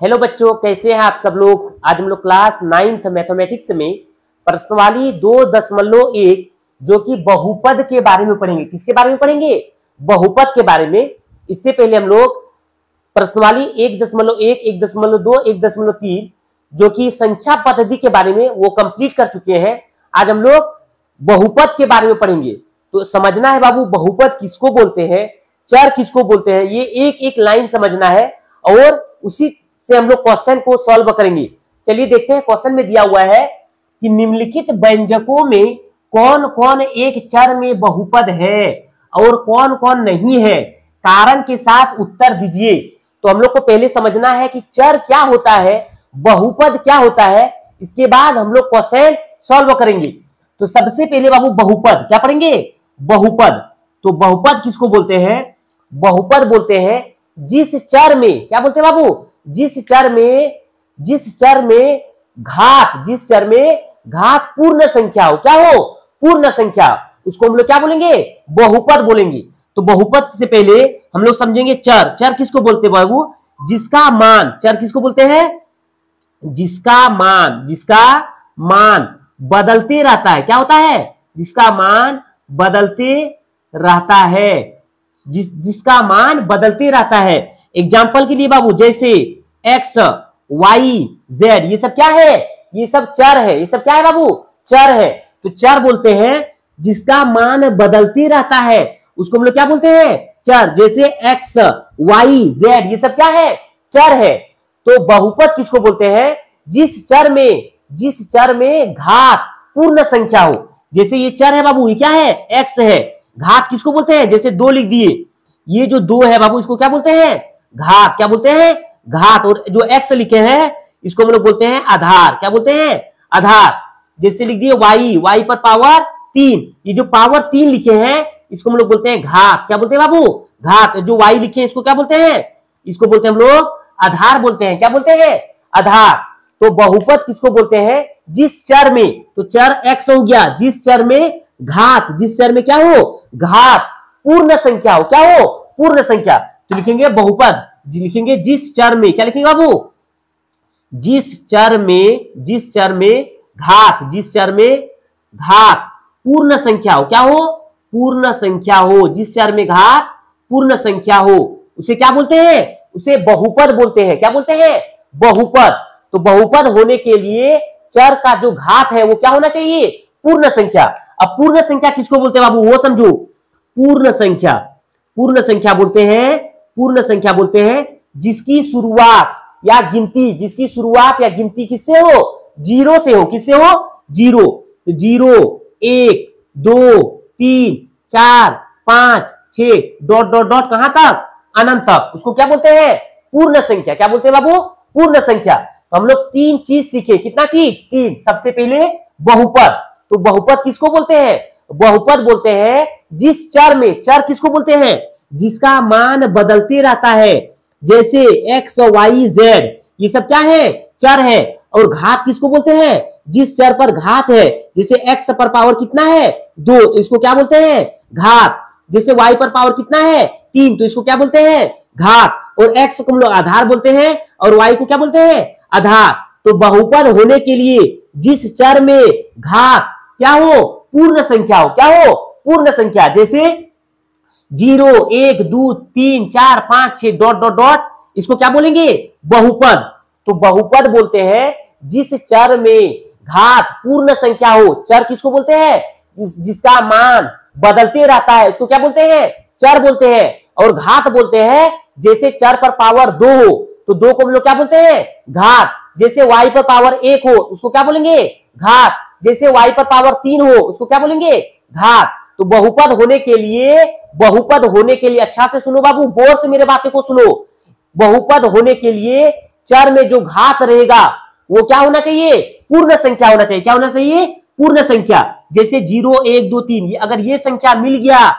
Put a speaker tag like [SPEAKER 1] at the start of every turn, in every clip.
[SPEAKER 1] Hello बच्चों, कैसे हैं आप सब लोग। आज हम लोग क्लास 9th मैथमेटिक्स में प्रश्नवाली 2.1 जो कि बहुपद के बारे में पढ़ेंगे। किसके बारे में पढ़ेंगे? बहुपद के बारे में। इससे पहले हम लोग प्रश्नवाली 1.1, 1.2, 1.3 जो कि संख्या पद्धति के बारे में वो कंप्लीट कर चुके हैं। आज हम लोग बहुपद के बारे में पढ़ेंगे। तो समझना है बाबू, बहुपद किसको बोलते हैं, चर किसको बोलते हैं, ये एक एक लाइन समझना है और उसी से हम लोग क्वेश्चन को सॉल्व करेंगे। चलिए देखते हैं, क्वेश्चन में दिया हुआ है कि निम्नलिखित व्यंजकों में कौन कौन एक चर में बहुपद है और कौन कौन नहीं है, कारण के साथ उत्तर दीजिए। तो हम लोग को पहले समझना है कि चर क्या होता है, बहुपद क्या होता है, इसके बाद हम लोग क्वेश्चन सॉल्व करेंगे। तो सबसे पहले बाबू बहुपद क्या पढ़ेंगे? बहुपद। तो बहुपद किसको बोलते हैं? बहुपद बोलते हैं जिस चर में, क्या बोलते हैं बाबू? जिस चर में घात पूर्ण संख्या हो। क्या हो? पूर्ण संख्या, उसको हम लोग क्या बोलेंगे? बहुपद बोलेंगे। तो बहुपद से पहले हम लोग समझेंगे चर। चर किसको बोलते हैं बाबू? जिसका मान, चर किसको बोलते हैं? जिसका मान बदलते रहता है। क्या होता है? जिसका मान बदलते रहता है, जिसका मान बदलते रहता है। एग्जाम्पल के लिए बाबू, जैसे x, y, z, ये सब क्या है? ये सब चर है। ये सब क्या है बाबू? चर है। तो चर बोलते हैं जिसका मान बदलते रहता है, उसको हम लोग क्या बोलते हैं? चर। जैसे x, y, z, ये सब क्या है? चर है। तो बहुपद किसको बोलते हैं? जिस चर में घात पूर्ण संख्या हो। जैसे ये चर है बाबू, ये क्या है? x है। घात किसको बोलते हैं? जैसे 2 लिख दिए, ये जो 2 है बाबू, इसको क्या बोलते हैं? घात। क्या बोलते हैं? घात। और जो x लिखे हैं इसको हम लोग बोलते हैं आधार। क्या बोलते हैं? आधार। जैसे लिख दिए y पर पावर 3, ये जो पावर 3 लिखे हैं इसको हम लोग बोलते हैं घात। क्या बोलते हैं बाबू? घात। जो y लिखे हैं इसको क्या बोलते हैं? इसको बोलते हैं हम लोग आधार बोलते हैं। क्या बोलते हैं? आधार। तो बहुपद किसको बोलते हैं? जिस चर में, तो चर x हो गया, जिस चर में घात, जिस चर में क्या हो? घात पूर्ण संख्या हो। क्या हो? पूर्ण संख्या। तो लिखेंगे बहुपद, लिखेंगे जिस चर में, क्या लिखेंगे बाबू? जिस चर में घात पूर्ण संख्या हो। क्या हो? पूर्ण संख्या हो। जिस चर में घात पूर्ण संख्या हो उसे क्या बोलते हैं? उसे बहुपद बोलते हैं। क्या बोलते हैं? बहुपद। तो बहुपद होने के लिए चर का जो घात है वो क्या होना चाहिए? पूर्ण संख्या। अब पूर्ण संख्या किसको बोलते हैं बाबू, वो समझो। पूर्ण संख्या बोलते हैं जिसकी शुरुआत या गिनती किससे हो? जीरो से हो। किससे हो? जीरो। तो 0, 1, 2, 3, 4, 5, 6 डॉट डॉट डॉट कहां तक? अनंत तक। उसको क्या बोलते हैं? पूर्ण संख्या। क्या बोलते हैं बाबू? पूर्ण संख्या। तो हम लोग 3 चीज सीखे। कितना चीज? 3। सबसे पहले बहुपद। तो बहुपद किसको बोलते हैं? बहुपद बोलते हैं जिस चर में, चर किसको बोलते हैं? जिसका मान बदलते रहता है। जैसे x, y, z, ये सब क्या है? चर है। और घात किसको बोलते हैं? जिस चर पर घात है। जैसे x पर पावर कितना है? 2, तो इसको क्या बोलते हैं? घात। जैसे y पर पावर कितना है? 3, तो इसको क्या बोलते हैं? घात। और x को हम लोग आधार बोलते हैं और y को क्या बोलते हैं? आधार। तो बहुपद होने के लिए जिस चर में घात क्या हो? पूर्ण संख्या हो। क्या हो? पूर्ण संख्या। जैसे 0, 1, 2, 3, 4, 5, 6 डॉट डॉट डॉट, इसको क्या बोलेंगे? बहुपद। तो बहुपद बोलते हैं जिस चर में घात पूर्ण संख्या हो। चर किसको बोलते हैं? जिसका मान बदलते रहता है, इसको क्या बोलते हैं? चर बोलते हैं। और घात बोलते हैं जैसे चर पर पावर 2 हो, तो 2 को हम लोग क्या बोलते हैं? घात। जैसे y पर पावर 1 हो, उसको क्या बोलेंगे? घात। जैसे y पर पावर 3 हो, उसको क्या बोलेंगे? घात। तो बहुपद होने के लिए अच्छा से सुनो बाबू, गौर से मेरे बातें को सुनो। बहुपद होने के लिए चर में जो घात रहेगा वो क्या होना चाहिए? पूर्ण संख्या होना चाहिए। क्या होना चाहिए? पूर्ण संख्या। जैसे 0, 1, 2, 3, अगर ये संख्या मिल गया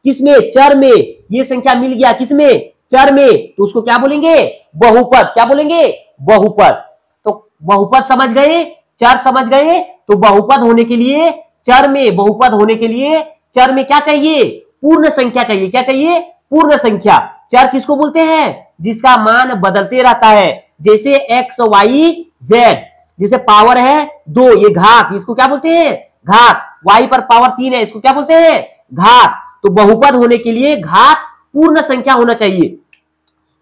[SPEAKER 1] किसमें? चर में। ये संख्या मिल गया किसमें? चर में, तो उसको क्या बोलेंगे? बहुपद। क्या बोलेंगे? बहुपद। तो बहुपद समझ गए, चर समझ गए। तो बहुपद होने के लिए चर में क्या चाहिए? पूर्ण संख्या चाहिए। क्या चाहिए? पूर्ण संख्या। चर किसको बोलते हैं? जिसका मान बदलते रहता है। जैसे एक्स वाई जेड, जैसे पावर है 2, ये घात, इसको क्या बोलते हैं? घात। y पर पावर 3 है, इसको क्या बोलते हैं? घात। तो बहुपद होने के लिए घात पूर्ण संख्या होना चाहिए।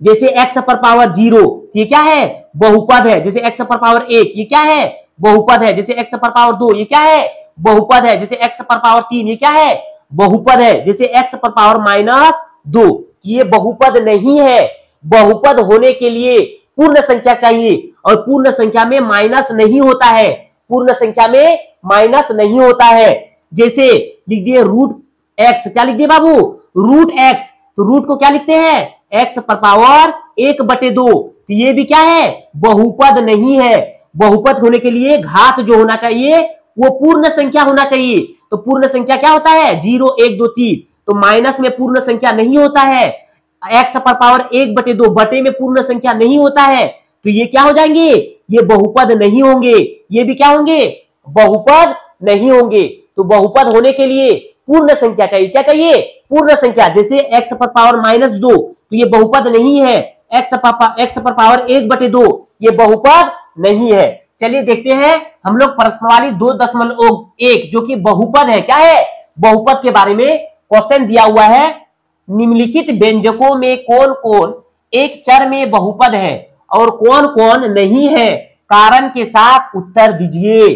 [SPEAKER 1] जैसे x पर पावर 0, ये क्या है? बहुपद है। जैसे x पर पावर 1, ये क्या है? बहुपद है। जैसे x पर पावर 2, ये क्या है? बहुपद है। जैसे x पर पावर 3, ये क्या है? बहुपद है। जैसे x पर पावर -2, ये बहुपद नहीं है। बहुपद होने के लिए पूर्ण संख्या चाहिए, और पूर्ण संख्या में माइनस नहीं होता है। पूर्ण संख्या में माइनस नहीं होता है। जैसे लिख दिए √x, क्या लिख दिए बाबू? √x, तो रूट को क्या लिखते हैं? x पर पावर 1/2, तो ये भी क्या है? बहुपद नहीं है। बहुपद होने के लिए घात जो होना चाहिए वो पूर्ण संख्या होना चाहिए। तो पूर्ण संख्या क्या होता है? 0, 1, 2, 3, तो माइनस में पूर्ण संख्या नहीं होता है। x पर पावर 1/2, बटे में पूर्ण संख्या नहीं होता है, तो ये क्या हो जाएंगे? ये बहुपद नहीं होंगे। ये भी क्या होंगे? बहुपद नहीं होंगे। तो बहुपद होने के लिए पूर्ण संख्या चाहिए। क्या चाहिए? पूर्ण संख्या। जैसे x पर पावर -2, तो ये बहुपद नहीं है। x पर पावर 1/2, ये बहुपद नहीं है। चलिए देखते हैं हम लोग प्रश्नावली 2.1 जो कि बहुपद है। क्या है? बहुपद के बारे में क्वेश्चन दिया हुआ है। निम्नलिखित व्यंजकों में कौन कौन एक चर में बहुपद है और कौन कौन नहीं है? कारण के साथ उत्तर दीजिए।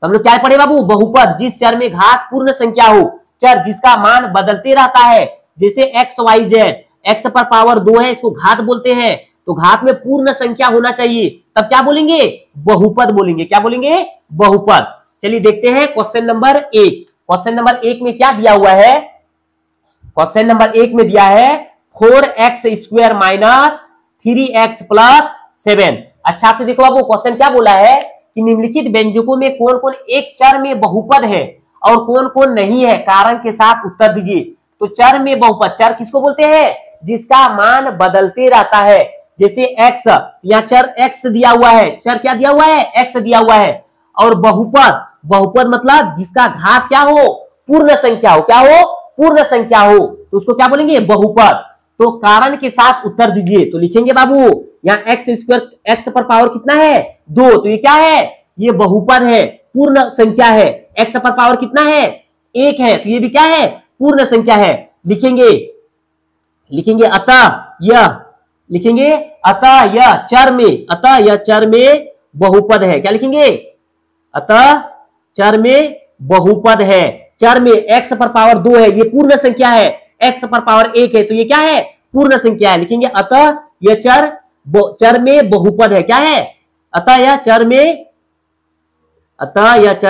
[SPEAKER 1] तो हम लोग क्या पढ़े बाबू? बहुपद, जिस चर में घात पूर्ण संख्या हो, चर जिसका मान बदलते रहता है। जैसे एक्स वाई जेड, एक्स पर पावर 2 है, इसको घात बोलते हैं, तो घात में पूर्ण संख्या होना चाहिए, तब क्या बोलेंगे? बहुपद बोलेंगे। क्या बोलेंगे? बहुपद। चलिए देखते हैं क्वेश्चन नंबर 1। क्वेश्चन नंबर 1 में क्या दिया हुआ है? क्वेश्चन नंबर 1 में दिया है 4x² - 3x + 7। अच्छा से देखो बाबू, क्वेश्चन क्या बोला है कि निम्नलिखित व्यंजकों में कौन कौन एक चर में बहुपद है और कौन कौन नहीं है? कारण के साथ उत्तर दीजिए। तो चर में बहुपद, चर किसको बोलते हैं? जिसका मान बदलते रहता है। जैसे x, या चर x दिया हुआ है, चर क्या दिया हुआ है? x दिया हुआ है। और बहुपद, बहुपद मतलब जिसका घात क्या हो? पूर्ण संख्या हो। क्या हो? पूर्ण संख्या हो, तो उसको क्या बोलेंगे? बहुपद। तो कारण के साथ उत्तर दीजिए। तो लिखेंगे बाबू, यहाँ x², x पर पावर कितना है? 2, तो ये क्या है? ये बहुपद है, पूर्ण संख्या है। x पर पावर कितना है? 1 है, तो ये भी क्या है? पूर्ण संख्या है। लिखेंगे अतः यह, लिखेंगे अतः यह चर में, अतः यह चर में बहुपद है। क्या लिखेंगे? अतः चर में बहुपद है। चर में x पर पावर 2 है, ये पूर्ण संख्या है। x पर पावर 1 है, तो ये क्या है? पूर्ण संख्या है। लिखेंगे अतः यह चर में बहुपद है। क्या है? अतः यह चर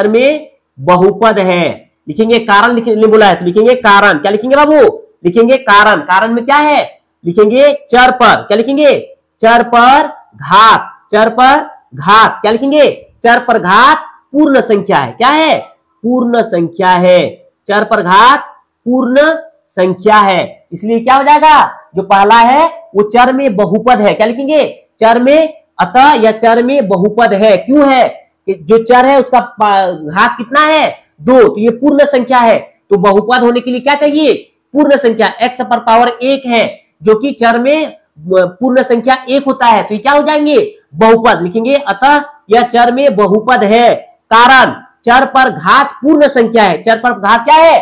[SPEAKER 1] में बहुपद है। लिखेंगे कारण, लिखने बोला है तो लिखेंगे कारण। क्या लिखेंगे बाबू? लिखेंगे कारण। कारण में क्या है? लिखेंगे चर पर। क्या लिखेंगे? चर पर घात। चर पर घात। क्या लिखेंगे? चर पर घात पूर्ण संख्या है। क्या है? पूर्ण संख्या है। चर पर घात पूर्ण संख्या है, इसलिए क्या हो जाएगा? जो पहला है वो चर में बहुपद है। क्या लिखेंगे? चर में, अतः यह चर में बहुपद है। क्यों है? कि जो चर है उसका घात कितना है? 2, तो ये पूर्ण संख्या है। तो बहुपद होने के लिए क्या चाहिए? पूर्ण संख्या। x पर पावर 1 है, जो कि चर में पूर्ण संख्या 1 होता है, तो ये क्या हो जाएंगे? बहुपद। लिखेंगे अतः यह चर में बहुपद है। कारण, चर पर घात पूर्ण संख्या है। चर पर घात क्या है?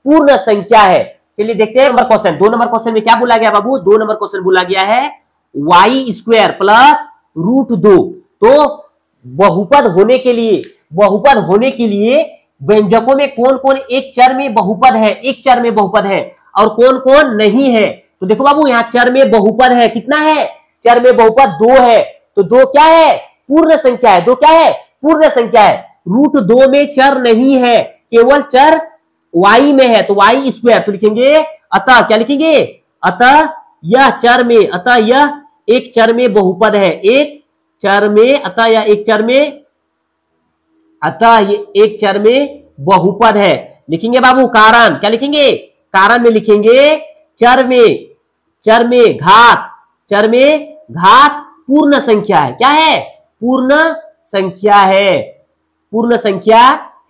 [SPEAKER 1] पूर्ण संख्या है। चलिए देखते हैं नंबर क्वेश्चन। 2 नंबर क्वेश्चन में क्या बोला गया बाबू? 2 नंबर क्वेश्चन बोला गया है y² + √2। तो बहुपद होने के लिए व्यंजकों में कौन कौन एक चर में बहुपद है, एक चर में बहुपद है, और कौन कौन नहीं है? तो देखो बाबू, यहाँ चर में बहुपद है, कितना है? चर में बहुपद 2 है, तो 2 क्या है? पूर्ण संख्या है। 2 क्या है? पूर्ण संख्या है। √2 में चर नहीं है, केवल चर y में है, तो y²। तो लिखेंगे अतः, क्या लिखेंगे? अतः यह चर में, अतः यह एक चर में बहुपद है। एक चर में, अतः यह एक चर में, अतः ये एक चर में बहुपद है। लिखेंगे बाबू कारण। क्या लिखेंगे? कारण में लिखेंगे चर में घात, चर में घात पूर्ण संख्या है। क्या है? पूर्ण संख्या है। पूर्ण संख्या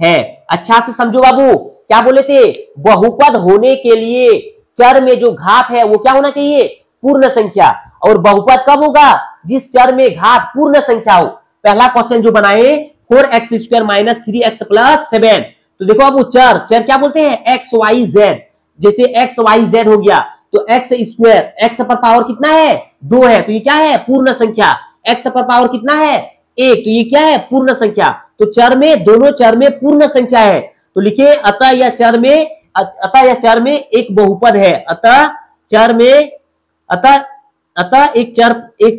[SPEAKER 1] है। अच्छा से समझो बाबू, क्या बोले थे? बहुपद होने के लिए चर में जो घात है वो क्या होना चाहिए? पूर्ण संख्या। और बहुपद कब होगा? जिस चर में घात पूर्ण संख्या हो। पहला क्वेश्चन जो बनाए 4x² माइनस 3x प्लस 7। तो देखो अब वो चर क्या बोलते हैं, एक्स वाई जेड। जैसे एक्स वाई जेड हो गया तो एक्स स्क्वायर, एक्स पर पावर कितना है 2 है, तो ये क्या है पूर्ण संख्या। एक्स पर पावर कितना है 1, तो ये क्या है पूर्ण संख्या। तो चर में, दोनों चर में पूर्ण संख्या है, तो लिखिए अतः यह चर में एक बहुपद है। अतः एक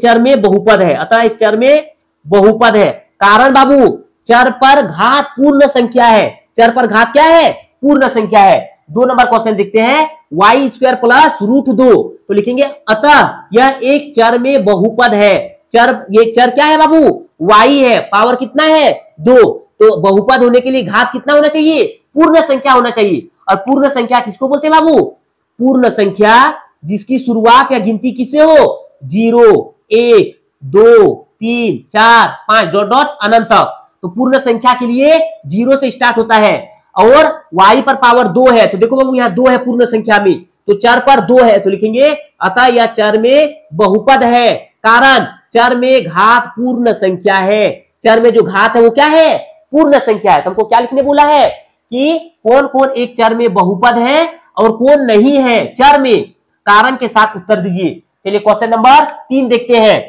[SPEAKER 1] चर में बहुपद है। अतः एक चर में बहुपद है। कारण बाबू चर पर घात पूर्ण संख्या है। चर पर घात क्या है पूर्ण संख्या है। 2 नंबर क्वेश्चन देखते हैं, y² प्लस √2। तो लिखेंगे अतः यह एक चर में बहुपद है। ये चर क्या है बाबू y है, पावर कितना है 2। तो बहुपद होने के लिए घात कितना होना चाहिए पूर्ण संख्या होना चाहिए। और पूर्ण संख्या किसको बोलते हैं बाबू, पूर्ण संख्या जिसकी शुरुआत या गिनती किससे हो 0, 1, 2, 3, 4, 5 डॉट डॉट अनंत तक। तो पूर्ण संख्या के लिए 0 से स्टार्ट होता है और y पर पावर 2 है। तो देखो बाबू यहाँ 2 है पूर्ण संख्या में, तो चर पर 2 है, तो लिखेंगे अतः यह चर में बहुपद है। कारण चर में घात पूर्ण संख्या है। चर में जो घात है वो क्या है पूर्ण संख्या है। तो हमको क्या लिखने बोला है कि कौन कौन एक चर में बहुपद है और कौन नहीं है चर में। कारण के साथ उत्तर दीजिए। चलिए क्वेश्चन नंबर 3 देखते हैं।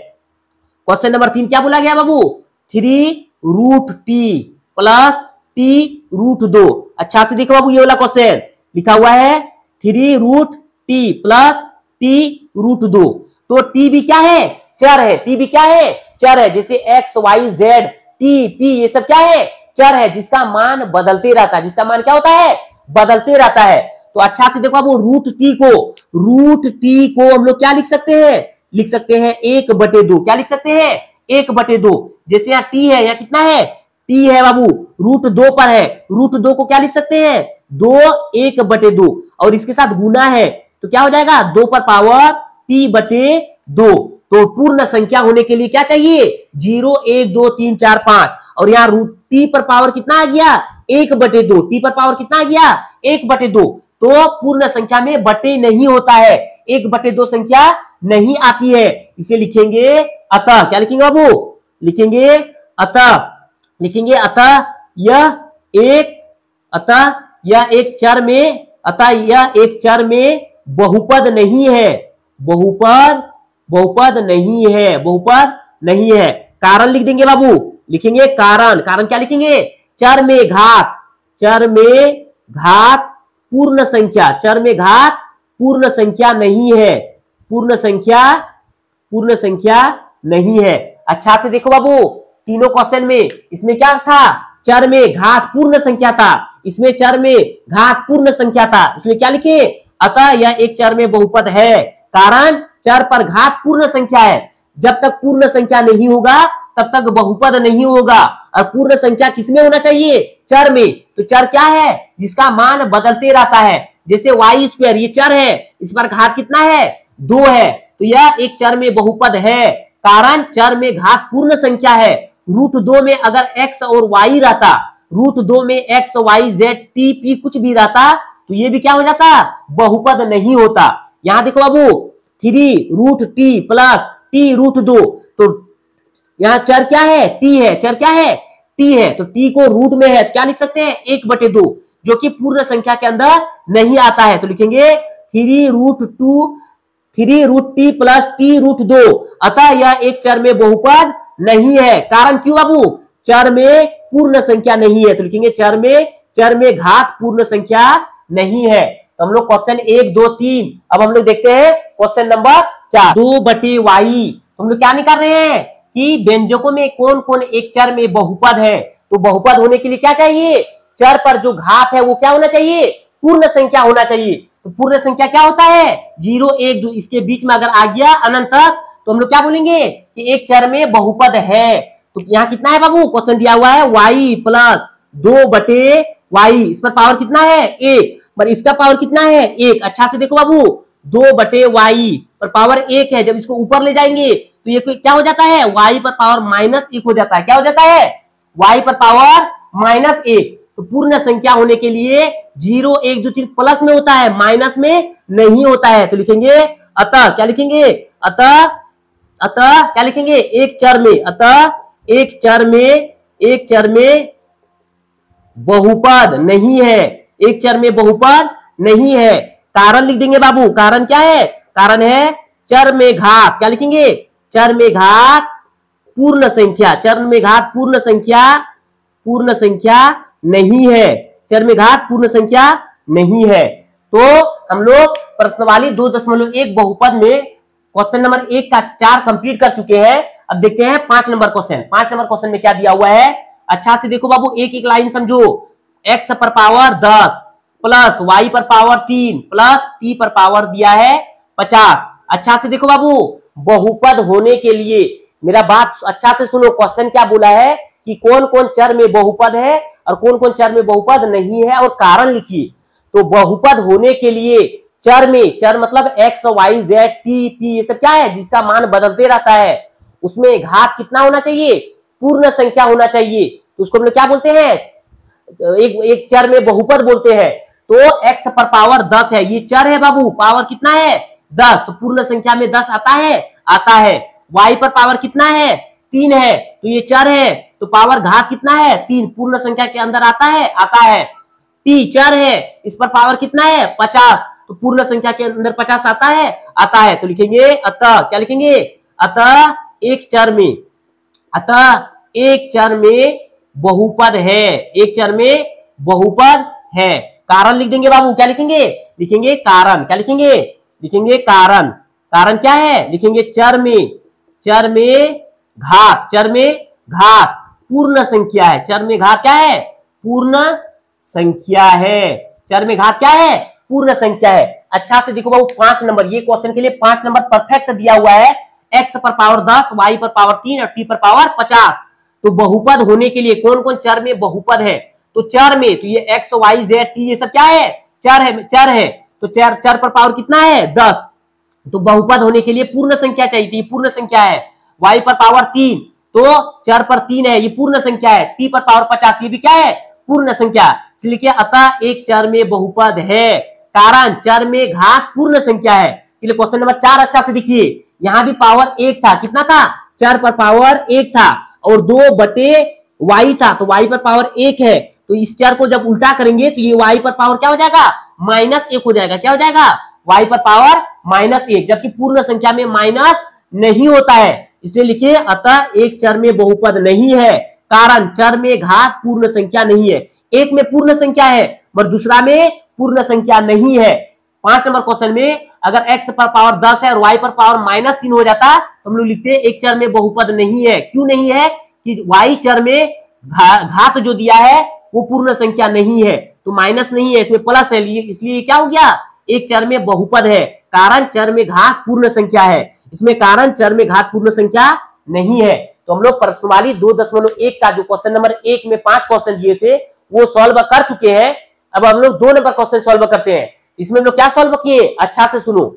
[SPEAKER 1] क्वेश्चन नंबर 3 क्या बोला गया बाबू, 3√t प्लस t√2। अच्छा से देखो बाबू, ये वाला क्वेश्चन लिखा हुआ है 3√t प्लस t√2। तो t भी क्या है चर है। t भी क्या है चर है। जैसे x y z t p ये सब क्या है चर है, जिसका मान बदलते रहता है। जिसका मान क्या होता है बदलते रहता है। तो अच्छा से देखो बाबू, √t को हम लोग क्या लिख सकते हैं 1/2। क्या लिख सकते हैं 1/2। जैसे यहाँ t है, यहाँ कितना है t है बाबू, √2 पर है। √2 को क्या लिख सकते हैं 2 1/2 और इसके साथ गुना है तो क्या हो जाएगा 2 पर पावर t/2। तो पूर्ण संख्या होने के लिए क्या चाहिए 0, 1, 2, 3, 4, 5 और यहाँ √t पर पावर कितना आ गया 1/2। t पर पावर कितना आ गया 1/2। तो पूर्ण संख्या में बटे नहीं होता है, 1/2 संख्या नहीं आती है। इसे लिखेंगे अतः। क्या लिखेंगे बाबू, लिखेंगे अतः यह एक चर में बहुपद नहीं है। बहुपद नहीं है। कारण लिख देंगे बाबू, लिखेंगे कारण क्या लिखेंगे चर में घात पूर्ण संख्या। चर में घात पूर्ण संख्या नहीं है। पूर्ण संख्या नहीं है। अच्छा से देखो बाबू, तीनों क्वेश्चन में इसमें क्या था चर में घात पूर्ण संख्या था, इसमें चर में घात पूर्ण संख्या था, इसलिए क्या लिखे अतः यह एक चर में बहुपद है। कारण चर पर घात पूर्ण संख्या है। जब तक पूर्ण संख्या नहीं होगा तब तक बहुपद नहीं होगा। और पूर्ण संख्या किसमें होना चाहिए चर में। तो चर क्या है जिसका मान बदलते रहता है। जैसे y² ये चर है, इस पर घात कितना है 2 है, तो यह एक चर में बहुपद है। कारण चर में घात पूर्ण संख्या है। √2 में अगर x और y रहता, √2 में x y z t p कुछ भी रहता तो ये भी क्या हो जाता बहुपद नहीं होता। यहां देखो बाबू 3√t प्लस t√2। तो यहाँ चर क्या है t है, चर क्या है t है, तो t को रूट में है तो क्या लिख सकते हैं 1/2, जो कि पूर्ण संख्या के अंदर नहीं आता है। तो लिखेंगे 3√t प्लस t√2। अतः यह एक चर में बहुपद नहीं है। कारण क्यों बाबू चर में पूर्ण संख्या नहीं है। तो लिखेंगे चर में घात पूर्ण संख्या नहीं है। तो हम लोग क्वेश्चन 1, 2, 3 अब हम लोग देखते हैं क्वेश्चन नंबर 4 2/y। हम लोग क्या निकाल रहे हैं कि व्यंजकों में कौन कौन एक चर में बहुपद है। तो बहुपद होने के लिए क्या चाहिए चर पर जो घात है वो क्या होना चाहिए पूर्ण संख्या होना चाहिए। तो पूर्ण संख्या क्या होता है 0, 1, 2 इसके बीच में अगर आ गया अनंत तक तो हम लोग क्या बोलेंगे कि एक चर में बहुपद है। तो यहाँ कितना है बाबू क्वेश्चन दिया हुआ है y प्लस 2/y। इस पर पावर कितना है 1, पर इसका पावर कितना है 1। अच्छा से देखो बाबू 2/y पर पावर 1 है, जब इसको ऊपर ले जाएंगे तो ये क्या हो जाता है y पर पावर -1 हो जाता है। क्या हो जाता है y पर पावर -1। तो पूर्ण संख्या होने के लिए 0, 1, 2, 3 प्लस में होता है, माइनस में नहीं होता है। तो लिखेंगे अतः। क्या लिखेंगे अतः क्या लिखेंगे, एक चर में, अतः एक चर में बहुपद नहीं है, एक चर में बहुपद नहीं है। कारण लिख देंगे बाबू, कारण क्या है, कारण है चर में घात, क्या लिखेंगे, चर में घात पूर्ण संख्या, चर में घात पूर्ण संख्या नहीं है, चर में घात पूर्ण संख्या नहीं है। तो हम लोग प्रश्नवाली 2.1 बहुपद में क्वेश्चन नंबर 1 का 4 कंप्लीट कर चुके हैं। अब देखते हैं 5 नंबर क्वेश्चन। 5 नंबर क्वेश्चन में क्या दिया हुआ है, अच्छा से देखो बाबू, एक एक लाइन समझो। x पर पावर 10 प्लस y पर पावर 3 प्लस t पर पावर दिया है 50। अच्छा से देखो बाबू, बहुपद होने के लिए मेरा बात अच्छा से सुनो, क्वेश्चन क्या बोला है कि कौन कौन चर में बहुपद है और कौन कौन चर में बहुपद नहीं है और कारण लिखिए। तो बहुपद होने के लिए चर में, चर मतलब x y z t p ये सब क्या है, जिसका मान बदलते रहता है, उसमें घात कितना होना चाहिए, पूर्ण संख्या होना चाहिए। तो उसको हम लोग क्या बोलते हैं, एक चर में बहुपद बोलते हैं। तो x पर पावर 10 है, ये चर है बाबू, पावर कितना है 10, तो पूर्ण संख्या में 10 आता है। y पर पावर कितना है 3 है, तो ये चर है, तो पावर घात कितना है 3, पूर्ण संख्या के अंदर आता है। t चर है, इस पर पावर कितना है 50, तो पूर्ण संख्या के अंदर 50 आता है। तो लिखेंगे अतः, क्या लिखेंगे, अतः एक चर में बहुपद है, एक चर में बहुपद है। कारण लिख देंगे बाबू, क्या लिखेंगे, लिखेंगे कारण, क्या लिखेंगे, लिखेंगे कारण। कारण क्या है, लिखेंगे चर में घात पूर्ण संख्या है, चर में घात क्या है, पूर्ण संख्या है, चर में घात क्या है, पूर्ण संख्या है। अच्छा से देखो बाबू 5 नंबर, ये क्वेश्चन के लिए 5 नंबर परफेक्ट दिया हुआ है। x पर पावर 10, y पर पावर 3 और t पर पावर 50। तो बहुपद होने के लिए कौन कौन चर में बहुपद है, तो चर में, तो ये x y z t ये सब क्या है, चर है। तो चर पर पावर कितना है 10, तो बहुपद होने के लिए पूर्ण संख्या चाहिए, तो ये पूर्ण संख्या है। y पर पावर 3, तो चर पर 3 है, ये पूर्ण संख्या है। t पर पावर 50, ये भी क्या है, पूर्ण संख्या। इसलिए अतः एक चर में बहुपद है, कारण चर में घात पूर्ण संख्या है। चलिए क्वेश्चन नंबर 4 अच्छा से देखिए, यहां भी पावर 1 था, कितना था, चर पर पावर 1 था और 2/y था, तो y पर पावर 1 है। तो इस चर को जब उल्टा करेंगे तो ये y पर पावर क्या हो जाएगा, -1 हो जाएगा। क्या हो जाएगा, y पर पावर -1, जबकि पूर्ण संख्या में माइनस नहीं होता है। इसलिए लिखिए अतः एक चर में बहुपद नहीं है, कारण चर में घात पूर्ण संख्या नहीं है। एक में पूर्ण संख्या है और दूसरा में पूर्ण संख्या नहीं है। 5 नंबर क्वेश्चन में अगर x पर पावर 10 है और y पर पावर -3 हो जाता तो हम लोग लिखते एक चर में बहुपद नहीं है। क्यों नहीं है, कि y चर में घात जो दिया है वो पूर्ण संख्या नहीं है, तो माइनस नहीं है, इसमें प्लस है, इसलिए क्या हो गया, एक चर में बहुपद है, कारण चर में घात पूर्ण संख्या है। इसमें कारण चर में घात पूर्ण संख्या नहीं है। तो हम लोग प्रश्नवाली 2.1 का जो क्वेश्चन नंबर 1 में 5 क्वेश्चन दिए थे वो सॉल्व कर चुके हैं। अब हम लोग 2 नंबर क्वेश्चन सॉल्व करते हैं। इसमें हम लोग क्या सॉल्व किए, अच्छा से सुनो,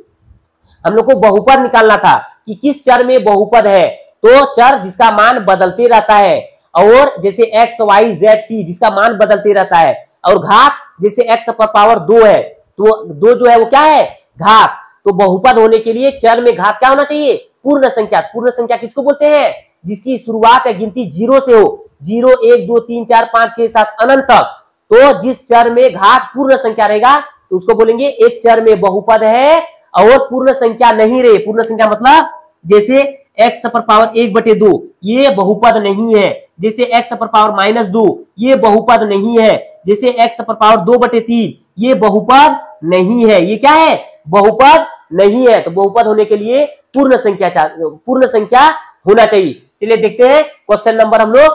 [SPEAKER 1] हम लोग को बहुपद निकालना था कि किस चर में बहुपद है। तो चर जिसका मान बदलते रहता है, और जैसे x y z t जिसका मान बदलते रहता है, और घात जैसे x पर पावर 2 है, तो 2 जो है वो क्या है, घात। तो बहुपद होने के लिए चर में घात क्या होना चाहिए, पूर्ण संख्या। पूर्ण संख्या किसको बोलते हैं, जिसकी शुरुआत है गिनती 0 से हो, 0 1 2 3 4 5 6 7 अनंत तक। तो जिस चर में घात पूर्ण संख्या रहेगा तो उसको बोलेंगे एक चर में बहुपद है और पूर्ण संख्या नहीं रहे। पूर्ण संख्या मतलब जैसे x पर पावर 1/2 ये बहुपद नहीं है, जैसे x पर पावर -2 ये बहुपद नहीं है, जैसे x पर पावर 2/3 ये बहुपद नहीं है। ये क्या है, बहुपद नहीं है। तो बहुपद होने के लिए पूर्ण संख्या होना चाहिए। चलिए देखते हैं क्वेश्चन नंबर हम लोग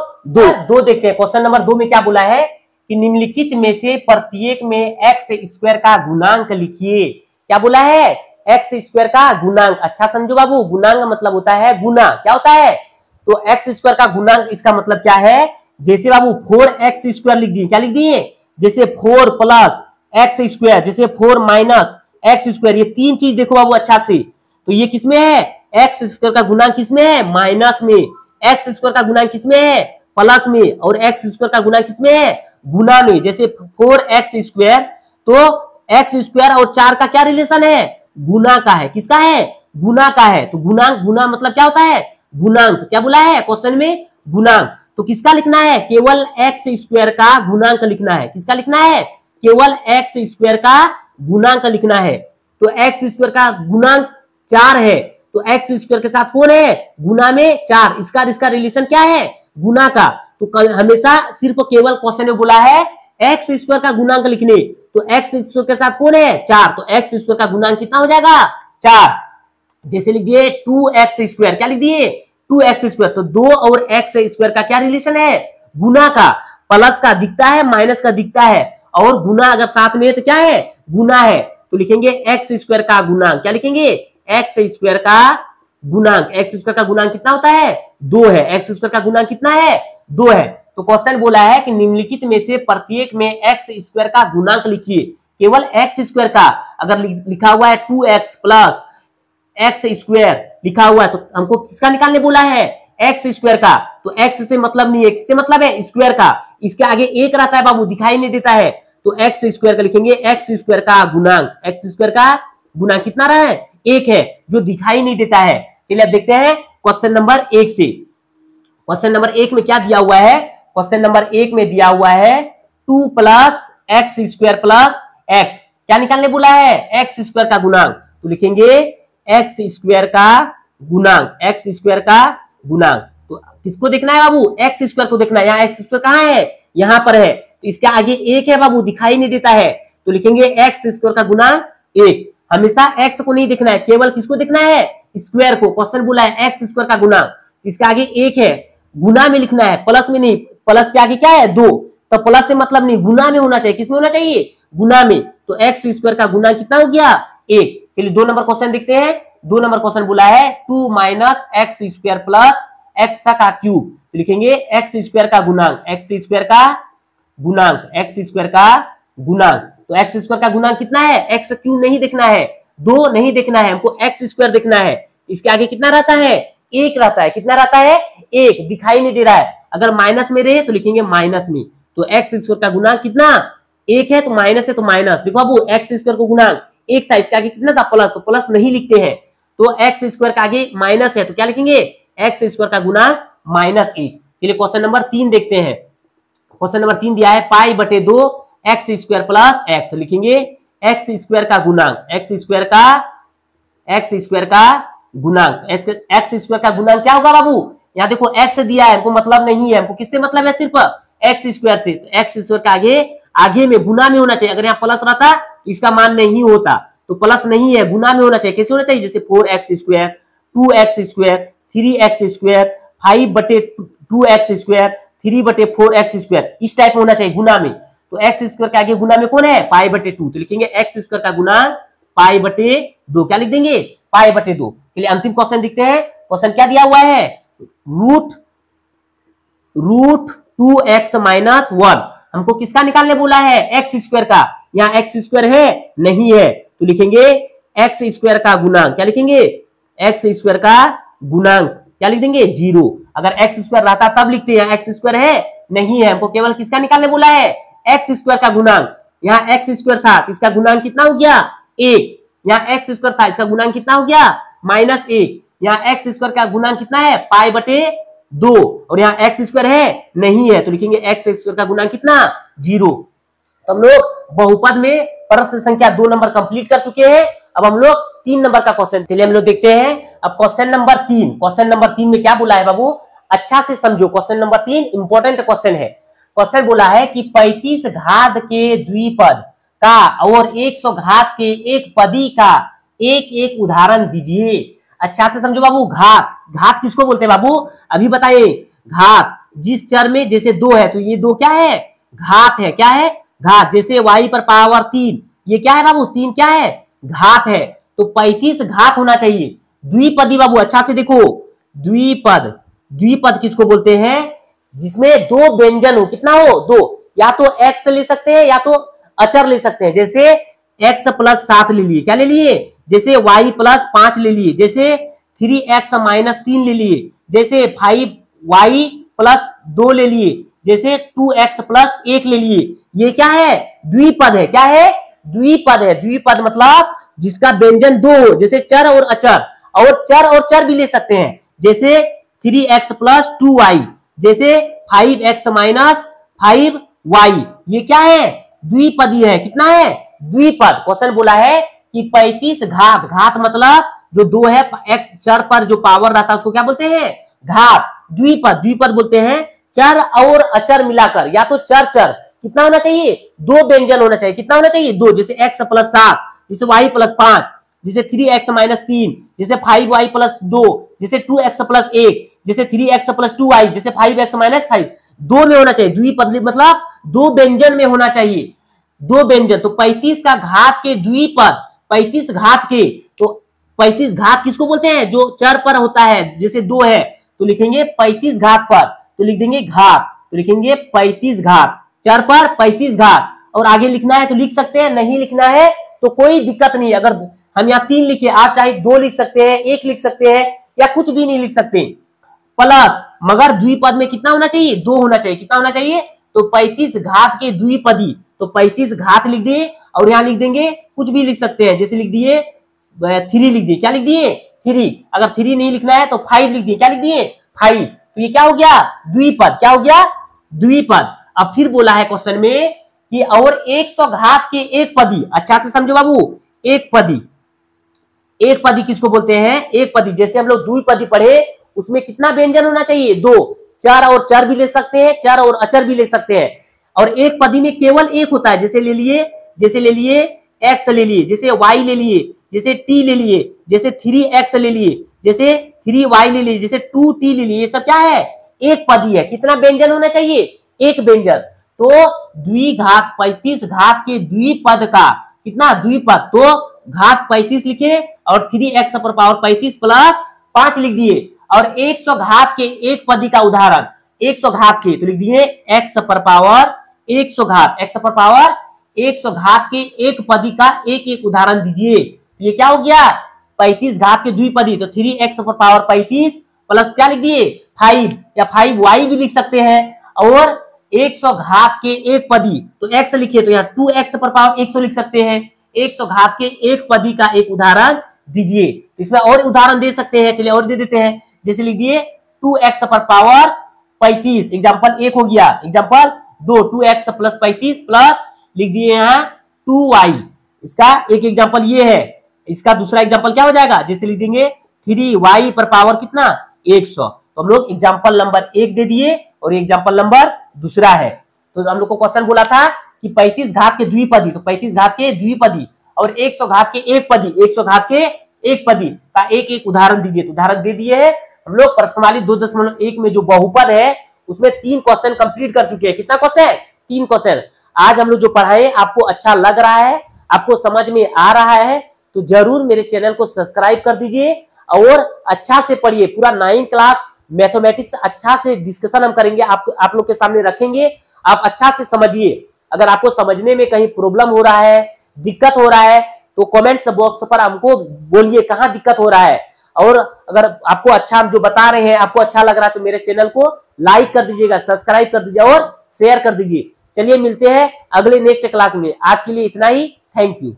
[SPEAKER 1] 2 देखते हैं। क्वेश्चन नंबर 2 में क्या बोला है कि निम्नलिखित में से प्रत्येक में x² का गुणांक लिखिए। क्या बोला है, x² का गुणांक। अच्छा समझो बाबू, गुणांक मतलब होता है गुना। क्या होता है, तो x² का गुणांक, इसका मतलब क्या है, जैसे बाबू 4x² लिख दिए, क्या लिख दिए, जैसे 4 प्लस x², जैसे 4 माइनस x², ये 3 चीज देखो बाबू अच्छा से। तो ये किसमें है, x² का गुणांक किसमें है, माइनस में, x² का गुणांक किसमें है, प्लस में, और x² का गुणांक किसमें है, गुना में। जैसे 4x², तो x² और 4 का क्या रिलेशन है, गुना का है। किसका है, गुना का है, तो गुणांक, गुना मतलब क्या होता है, गुणांक। क्या बोला है क्वेश्चन में, गुणांक। तो किसका लिखना है, केवल एक्स स्क्वायर का गुणांक लिखना है। किसका लिखना है, केवल एक्स स्क्वायर का गुणांक लिखना है। तो एक्स स्क्वायर का गुणांक 4 है, तो एक्स स्क्वायर के साथ कौन है, गुना में 4, इसका रिलेशन क्या है, गुना का। तो हमेशा सिर्फ केवल क्वेश्चन में बोला है एक्स स्क्वायर का गुणांक लिखने, तो एक्स स्क्वायर के साथ कौन है, 4, तो एक्स स्क्वायर का गुणांक कितना हो जाएगा, 4। जैसे लिख दिए 2x स्क्वायर, क्या लिख दिए, 2x स्क्वायर। तो 2 और x स्क्वायर का क्या रिलेशन है, गुना का। प्लस का दिखता है, माइनस का दिखता है, और गुना अगर साथ में है तो क्या है, गुना है। तो लिखेंगे एक्स स्क्वायर का गुणांक, क्या लिखेंगे, एक्स स्क्वायर का गुणांक। एक्स स्क्वायर का गुणांक कितना होता है, 2 है। एक्स स्क्वायर का गुणांक कितना है, 2 है। तो क्वेश्चन बोला है कि निम्नलिखित में से प्रत्येक में एक्स स्क्वायर का गुणांक लिखिए, केवल एक्स स्क्वायर का। अगर लिखा हुआ है 2x प्लस एक्स स्क्वायर लिखा हुआ है, तो हमको किसका निकालने बोला है, एक्स स्क्वायर का। तो एक्स से मतलब नहीं है, किससे मतलब है, स्क्वायर का। इसके आगे एक रहता है बाबू, दिखाई नहीं देता है, तो एक्स स्क्वायर का लिखेंगे, एक्स स्क्वायर का गुणांक। एक्स स्क्वायर का गुणांक कितना रहा है, 1 है, जो दिखाई नहीं देता है। चलिए अब देखते हैं क्वेश्चन नंबर 1 से। क्वेश्चन नंबर 1 में क्या दिया हुआ है, क्वेश्चन नंबर 1 में दिया हुआ है 2 plus x square plus x. क्या निकालने बोला है, एक्स स्क्वायर का गुणांक। तो लिखेंगे एक्स स्क्वायर का गुणांक, एक्स स्क्वायर का गुणांक। तो किसको देखना है बाबू, एक्स स्क्वायर को देखना है। यहाँ एक्स स्क्वायर कहाँ है, यहाँ पर है, तो इसके आगे 1 है बाबू, दिखाई नहीं देता है, तो लिखेंगे एक्स स्क्वायर का गुणांक 1। हमेशा एक्स को नहीं देखना है, केवल किसको देखना है, स्क्वायर को। क्वेश्चन बोला है एक्स स्क्वायर का गुणांक, इसके आगे 1 है, गुना में लिखना है, प्लस में नहीं। प्लस के आगे क्या है, 2, तो प्लस से मतलब नहीं, गुना में होना चाहिए। किसमें होना चाहिए, गुना में। तो एक्स स्क्वायर का गुणांक कितना हो गया, 1। चलिए 2 नंबर क्वेश्चन देखते हैं। 2 नंबर क्वेश्चन बोला है 2 minus x square plus x का क्यूब। तो लिखेंगे एक्स स्क्वायर का गुणांक, एक्स स्क्वायर का गुणांक, एक्स स्क्वायर का गुणांक। तो एक्स स्क्वायर का गुणांक कितना है, एक्स क्यूब नहीं देखना है, 2 नहीं देखना है, हमको एक्स स्क्वायर देखना है। इसके आगे कितना रहता है, 1 रहता है। कितना रहता है, 1, दिखाई नहीं दे रहा है। अगर माइनस में रहे तो लिखेंगे माइनस में। तो एक्स स्क्वायर का गुणांक कितना, 1 है, तो माइनस है तो माइनस। देखो बाबू एक्स स्क्वायर का गुणांक 1 था, इसके आगे कितना था, प्लस, तो प्लस नहीं लिखते हैं। तो एक्स स्क्वायर का आगे माइनस है, तो क्या लिखेंगे, एक्स स्क्वायर का गुणांक -1। चलिए क्वेश्चन नंबर 3 देखते हैं। क्वेश्चन नंबर 3 दिया है पाई बटे 2 एक्स स्क्वायर प्लस एक्स। लिखेंगे एक्स स्क्वायर का गुणांक, एक्स स्क्वायर का गुणांक। एक्स स्क्वायर का गुणांक क्या होगा बाबू, यहाँ देखो एक्स दिया है, हमको मतलब नहीं है, हमको किससे मतलब है, सिर्फ एक्स स्क्वायर से। तो एक्स स्क्वायर का आगे में गुना में होना चाहिए। अगर यहाँ प्लस रहता तो इसका मान नहीं होता, तो प्लस नहीं है, गुना में होना चाहिए। कैसे होना चाहिए, जैसे 4x square, 2x square, 3x square, 5 बटे 2x स्क्वायर, 3 बटे 4x स्क्वायर, इस टाइप में होना चाहिए गुना में। तो एक्स स्क्वायर के आगे गुना में कौन है, पाई बटे 2। तो लिखेंगे एक्स स्क्वायर का गुणांक पाई बटे 2। क्या लिख देंगे, पाई बटे 2। चलिए अंतिम क्वेश्चन देखते हैं। क्वेश्चन क्या दिया हुआ है, रूट 2x माइनस 1। हमको किसका निकालने बोला है, एक्स स्क्वायर का। यहाँ एक्स स्क्वायर है, नहीं है, तो लिखेंगे एक्स स्क्वायर का गुणांक। क्या लिखेंगे, एक्स स्क्वायर का गुणांक। क्या लिख देंगे, 0। अगर एक्स स्क्वायर रहता तब लिखते हैं, एक्स स्क्वायर है, नहीं है, हमको केवल किसका निकालने बोला है, एक्स स्क्वायर का गुणांक। यहाँ एक्स स्क्वायर था, इसका गुणांक कितना हो गया, 1। यहाँ एक्स स्क्वायर था, इसका गुणांक कितना हो गया, -1। यहाँ एक्स स्क्वायर का गुणांक कितना है, पाई बटे 2, और यहाँ एक्स स्क्वायर है, नहीं है, तो लिखेंगे एक्स स्क्वायर का गुणांक कितना, 0। तो हम लोग बहुपद में प्रश्न संख्या 2 नंबर कंप्लीट कर चुके हैं। अब हम लोग 3 नंबर का क्वेश्चन, चलिए हम लोग देखते हैं। अब क्वेश्चन नंबर 3, क्वेश्चन नंबर 3 में क्या बोला है बाबू, अच्छा से समझो। क्वेश्चन नंबर 3 इंपॉर्टेंट क्वेश्चन है। क्वेश्चन बोला है कि 35 घात के द्विपद का और 100 घात के एक पदी का एक एक उदाहरण दीजिए। अच्छा से समझो बाबू, घात किसको बोलते हैं बाबू, अभी बताइए। घात जिस चर में जैसे 2 है, तो ये 2 क्या है, घात है। क्या है, घात। जैसे y पर पावर 3, ये क्या है बाबू, 3 क्या है, घात है। तो 35 घात होना चाहिए। द्विपदी बाबू अच्छा से देखो, द्विपद किसको बोलते हैं, जिसमें 2 व्यंजन हो। कितना हो, 2। या तो x ले सकते हैं या तो अचर ले सकते हैं। जैसे x प्लस 7 ले लिए, क्या ले लिए, जैसे y प्लस 5 ले लिए, जैसे 3x माइनस 3 ले लिए, जैसे 5y प्लस 2 ले लिए, जैसे 2x प्लस 1 ले लिए। ये क्या है, द्विपद है। क्या है, द्विपद है। द्विपद मतलब जिसका व्यंजन 2 हो, जैसे चर और अचर। और चर भी ले सकते हैं, जैसे 3x प्लस 2y, जैसे 5x माइनस 5y। ये क्या है? द्विपदी है। कितना है? द्विपद। क्वेश्चन बोला है कि 35 घात, घात मतलब जो 2 है, x चर पर जो पावर रहता है उसको क्या बोलते हैं? घात। द्विपद, द्विपद बोलते हैं चर और अचर मिलाकर, या तो चर कितना होना चाहिए? 2 व्यंजन होना चाहिए। कितना होना चाहिए? 2, जैसे x प्लस 7, जैसे y प्लस 5, जैसे 3x माइनस 3, जैसे 5y प्लस 2, जैसे 2x प्लस 1, जैसे 3x प्लस 2y, जैसे 5x माइनस 5। 2 में होना चाहिए। द्विपद मतलब 2 व्यंजन में होना चाहिए, 2 व्यंजन। तो 35 का घात के द्विपद, 35 घात के, तो 35 घात किसको बोलते हैं? जो चर पर होता है, जैसे 2 है तो लिखेंगे 35 घात पर, तो लिख देंगे घात, तो लिखेंगे 35 घात, चर पर 35 घात। और आगे लिखना है तो लिख सकते हैं, नहीं लिखना है तो कोई दिक्कत नहीं। अगर हम यहाँ 3 लिखे, आप चाहे 2 लिख सकते हैं, 1 लिख सकते हैं, या कुछ भी नहीं लिख सकते। प्लस, मगर द्विपद में कितना होना चाहिए? 2 होना चाहिए। कितना होना चाहिए? तो 35 घात के द्विपदी, तो 35 घात लिख दिए, और यहां लिख देंगे, कुछ भी लिख सकते हैं, जैसे लिख दिए 3 लिख दिए। क्या लिख दिए? 3। अगर 3 नहीं लिखना है तो 5 लिख दिए। क्या लिख दिए? 5। तो ये क्या हो गया? द्विपद। क्या हो गया? द्विपद। अब फिर बोला है क्वेश्चन में कि और 100 घात के एक पदी, अच्छा से समझो बाबू, एक पदी, एक पदी किसको बोलते हैं? एक पदी। जैसे हम लोग द्विपदी पढ़े, उसमें कितना व्यंजन होना चाहिए? 2। चर और चर भी ले सकते हैं, चर और अचर भी ले सकते हैं। और एक पदी में केवल एक होता है, जैसे ले लिए x ले लिए, जैसे y ले लिए, जैसे t ले लिए, जैसे 3x ले लिए, जैसे 3y ले लिए, जैसे 2t ले लिए। ये सब क्या है? एक पदी है। कितना व्यंजन होना चाहिए? एक व्यंजन। तो द्विघात 35 घात के द्विपद का कितना? द्विपद। तो घात 35 लिखे, और 3x पर पावर 35 प्लस 5 लिख दिए। और 100 घात के एक पदी का उदाहरण, 100 घात के, तो लिख दिए x पर पावर 100 घात, x पर पावर 100 घात के एक पदी का एक एक उदाहरण दीजिए। ये क्या हो गया? 35 घात के द्विपदी, तो 3x पर पावर 35 प्लस क्या लिख दिए? 5, या 5y भी लिख सकते हैं। और 100 घात के एक पदी, तो x लिखिए, तो यहाँ 2x पर पावर 100 लिख सकते हैं। 100 घात के एक पदी का एक उदाहरण दीजिए। इसमें और उदाहरण दे सकते हैं, चलिए और दे देते हैं। जैसे लिख दिए 2x पर पावर 35, एग्जाम्पल 1 हो गया। एग्जाम्पल 2, 2x प्लस 35 प्लस लिख दिए यहाँ 2y। इसका एक एग्जाम्पल ये है। इसका दूसरा एग्जाम्पल क्या हो जाएगा? जैसे लिख देंगे 3y पर पावर कितना? 100। तो हम लोग एग्जाम्पल नंबर 1 दे दिए, और एग्जाम्पल नंबर दूसरा है। तो हम लोग को क्वेश्चन बोला था कि 35 घात के द्विपदी, तो 35 घात के द्विपदी और 100 घात के एक पदी, 100 घात के एक पदी का एक एक उदाहरण दीजिए। तो उदाहरण दे दिए है हम लोग। प्रश्नवाली 2.1 में जो बहुपद है उसमें 3 क्वेश्चन कंप्लीट कर चुके हैं। कितना क्वेश्चन? 3 क्वेश्चन। आज हम लोग जो पढ़ाए आपको अच्छा लग रहा है, आपको समझ में आ रहा है, तो जरूर मेरे चैनल को सब्सक्राइब कर दीजिए और अच्छा से पढ़िए। पूरा 9 क्लास मैथमेटिक्स अच्छा से डिस्कशन हम करेंगे, आप लोग के सामने रखेंगे। आप अच्छा से समझिए। अगर आपको समझने में कहीं प्रॉब्लम हो रहा है, दिक्कत हो रहा है, तो कमेंट्स बॉक्स पर हमको बोलिए कहाँ दिक्कत हो रहा है। और अगर आपको अच्छा हम जो बता रहे हैं आपको अच्छा लग रहा है तो मेरे चैनल को लाइक कर दीजिएगा, सब्सक्राइब कर दीजिए और शेयर कर दीजिए। चलिए मिलते हैं अगले नेक्स्ट क्लास में। आज के लिए इतना ही। Thank you.